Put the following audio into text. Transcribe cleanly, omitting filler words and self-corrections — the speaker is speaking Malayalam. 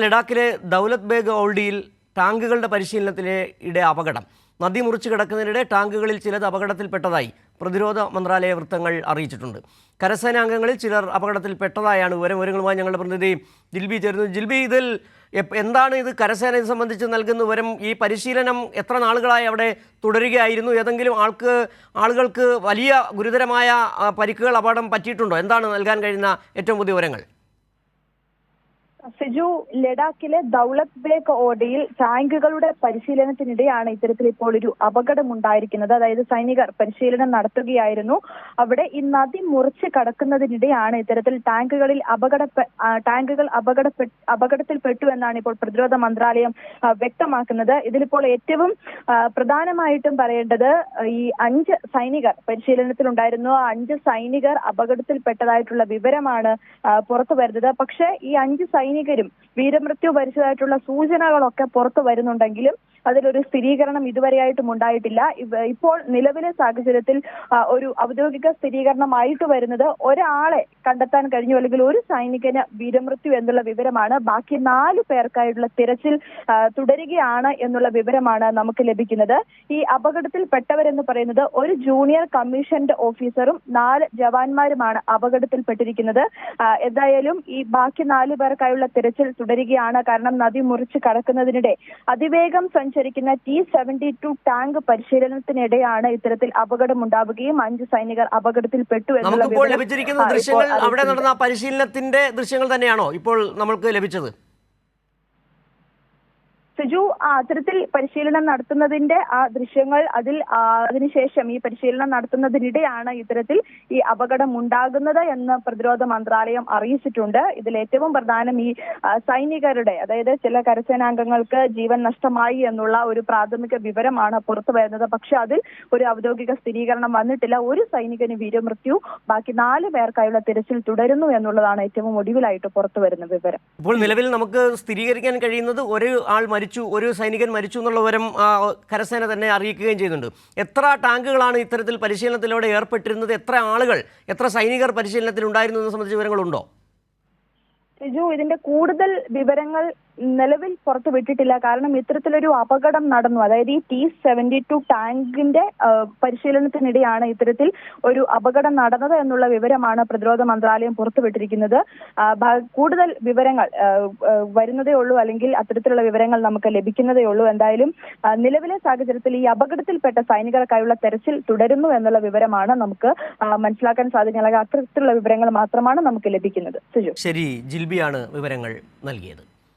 ലഡാക്കിലെ ദൗലത് ബേഗ് ഓൾഡിയിൽ ടാങ്കുകളുടെ പരിശീലനത്തിനിടെ അപകടം. നദി മുറിച്ച് കിടക്കുന്നതിനിടെ ടാങ്കുകളിൽ ചിലത് അപകടത്തിൽപ്പെട്ടതായി പ്രതിരോധ മന്ത്രാലയ വൃത്തങ്ങൾ അറിയിച്ചിട്ടുണ്ട്. കരസേനാംഗങ്ങളിൽ ചിലർ അപകടത്തിൽപ്പെട്ടതായാണ് വിവരങ്ങളുമായി ഞങ്ങളുടെ പ്രതിനിധി ജിൽബി ചേരുന്നു. ജിൽബി, ഇതിൽ എന്താണ് ഇത് കരസേനയെ സംബന്ധിച്ച് നൽകുന്ന വിവരം? ഈ പരിശീലനം എത്ര നാളുകളായി അവിടെ തുടരുകയായിരുന്നു? ഏതെങ്കിലും ആളുകൾക്ക് വലിയ ഗുരുതരമായ പരിക്കുകൾ, അപകടം പറ്റിയിട്ടുണ്ടോ? എന്താണ് നൽകാൻ കഴിയുന്ന ഏറ്റവും പുതിയ വിവരങ്ങൾ? സിജു, ലഡാക്കിലെ ദൗലത് ബേഗ് ഓർഡിയിൽ ടാങ്കുകളുടെ പരിശീലനത്തിനിടെയാണ് ഇത്തരത്തിൽ ഇപ്പോൾ ഒരു അപകടമുണ്ടായിരിക്കുന്നത്. അതായത് സൈനികർ പരിശീലനം നടത്തുകയായിരുന്നു. അവിടെ ഈ നദി മുറിച്ച് കടക്കുന്നതിനിടെയാണ് ഇത്തരത്തിൽ ടാങ്കുകൾ അപകടത്തിൽപ്പെട്ടു എന്നാണ് ഇപ്പോൾ പ്രതിരോധ മന്ത്രാലയം വ്യക്തമാക്കുന്നത്. ഇതിലിപ്പോൾ ഏറ്റവും പ്രധാനമായിട്ടും പറയേണ്ടത് ഈ 5 സൈനികർ പരിശീലനത്തിലുണ്ടായിരുന്നു. ആ 5 സൈനികർ അപകടത്തിൽപ്പെട്ടതായിട്ടുള്ള വിവരമാണ് പുറത്തു വരുന്നത്. പക്ഷേ ഈ 5 സൈനികരും വീരമൃത്യു വരിച്ചതായിട്ടുള്ള സൂചനകളൊക്കെ പുറത്തു വരുന്നുണ്ടെങ്കിലും അതിലൊരു സ്ഥിരീകരണം ഇതുവരെയായിട്ടും ഉണ്ടായിട്ടില്ല. ഇപ്പോൾ നിലവിലെ സാഹചര്യത്തിൽ ഒരു ഔദ്യോഗിക സ്ഥിരീകരണമായിട്ട് വരുന്നത് ഒരാളെ കണ്ടെത്താൻ കഴിഞ്ഞു, അല്ലെങ്കിൽ ഒരു സൈനികന് വീരമൃത്യു എന്നുള്ള വിവരമാണ്. ബാക്കി 4 പേർക്കായിട്ടുള്ള തിരച്ചിൽ തുടരുകയാണ് എന്നുള്ള വിവരമാണ് നമുക്ക് ലഭിക്കുന്നത്. ഈ അപകടത്തിൽപ്പെട്ടവരെന്ന് പറയുന്നത് ഒരു ജൂനിയർ കമ്മീഷൻഡ് ഓഫീസറും 4 ജവാന്മാരുമാണ് അപകടത്തിൽപ്പെട്ടിരിക്കുന്നത്. എന്തായാലും ഈ ബാക്കി 4 പേർക്കായുള്ള തിരച്ചിൽ തുടരുകയാണ്. കാരണം നദി മുറിച്ച് കടക്കുന്നതിനിടെ അതിവേഗം സഞ്ചരിക്കുന്ന T-72 ടാങ്ക് പരിശീലനത്തിനിടെയാണ് ഇത്തരത്തിൽ അപകടമുണ്ടാവുകയും 5 സൈനികർ അപകടത്തിൽപ്പെട്ടു എന്നുള്ള ലഭിച്ചിരിക്കുന്ന ദൃശ്യങ്ങൾ അവിടെ നടന്ന പരിശീലനത്തിന്റെ ദൃശ്യങ്ങൾ തന്നെയാണോ ഇപ്പോൾ നമ്മൾക്ക് ലഭിച്ചത്? സിജു, അത്തരത്തിൽ പരിശീലനം നടത്തുന്നതിന്റെ ആ ദൃശ്യങ്ങൾ അതിനുശേഷം ഈ പരിശീലനം നടത്തുന്നതിനിടെയാണ് ഇത്തരത്തിൽ ഈ അപകടം ഉണ്ടാകുന്നത് എന്ന് പ്രതിരോധ മന്ത്രാലയം അറിയിച്ചിട്ടുണ്ട്. ഇതിൽ ഏറ്റവും പ്രധാനം ഈ സൈനികരുടെ, അതായത് ചില കരസേനാംഗങ്ങൾക്ക് ജീവൻ നഷ്ടമായി എന്നുള്ള ഒരു പ്രാഥമിക വിവരമാണ് പുറത്തു വരുന്നത്. പക്ഷെ അതിൽ ഒരു ഔദ്യോഗിക സ്ഥിരീകരണം വന്നിട്ടില്ല. ഒരു സൈനികന് വീരമൃത്യു, ബാക്കി 4 പേർക്കായുള്ള തിരച്ചിൽ തുടരുന്നു എന്നുള്ളതാണ് ഏറ്റവും ഒടുവിലായിട്ട് പുറത്തു വരുന്ന വിവരം. ഇപ്പോൾ നിലവിൽ നമുക്ക് സ്ഥിരീകരിക്കാൻ കഴിയുന്നത് ഒരു സൈനികൻ മരിച്ചു എന്നുള്ള വിവരം കരസേന തന്നെ അറിയിക്കുകയും ചെയ്യുന്നുണ്ട്. എത്ര ടാങ്കുകളാണ് ഇത്തരത്തിൽ പരിശീലനത്തിലൂടെ ഏർപ്പെട്ടിരുന്നത്? എത്ര ആളുകൾ, എത്ര സൈനികർ പരിശീലനത്തിൽ ഉണ്ടായിരുന്നു എന്നത് സംബന്ധിച്ച വിവരങ്ങളുണ്ടോ? സിജു, ഇതിന്റെ കൂടുതൽ വിവരങ്ങൾ നിലവിൽ പുറത്തു വിട്ടിട്ടില്ല. കാരണം ഇത്തരത്തിലൊരു അപകടം നടന്നു. അതായത് ഈ T-72 ടാങ്കിന്റെ പരിശീലനത്തിനിടെയാണ് ഇത്തരത്തിൽ ഒരു അപകടം നടന്നത് എന്നുള്ള വിവരമാണ് പ്രതിരോധ മന്ത്രാലയം പുറത്തുവിട്ടിരിക്കുന്നത്. കൂടുതൽ വിവരങ്ങൾ വരുന്നതേ ഉള്ളൂ, അല്ലെങ്കിൽ അത്തരത്തിലുള്ള വിവരങ്ങൾ നമുക്ക് ലഭിക്കുന്നതേ ഉള്ളൂ. എന്തായാലും നിലവിലെ സാഹചര്യത്തിൽ ഈ അപകടത്തിൽപ്പെട്ട സൈനികർക്കായുള്ള തെരച്ചിൽ തുടരുന്നു എന്നുള്ള വിവരമാണ് നമുക്ക് മനസ്സിലാക്കാൻ സാധിക്കുന്നത്. അത്തരത്തിലുള്ള വിവരങ്ങൾ മാത്രമാണ് നമുക്ക് ലഭിക്കുന്നത്. ശരി, ജിൽബിയാണ് വിവരങ്ങൾ നൽകിയത്.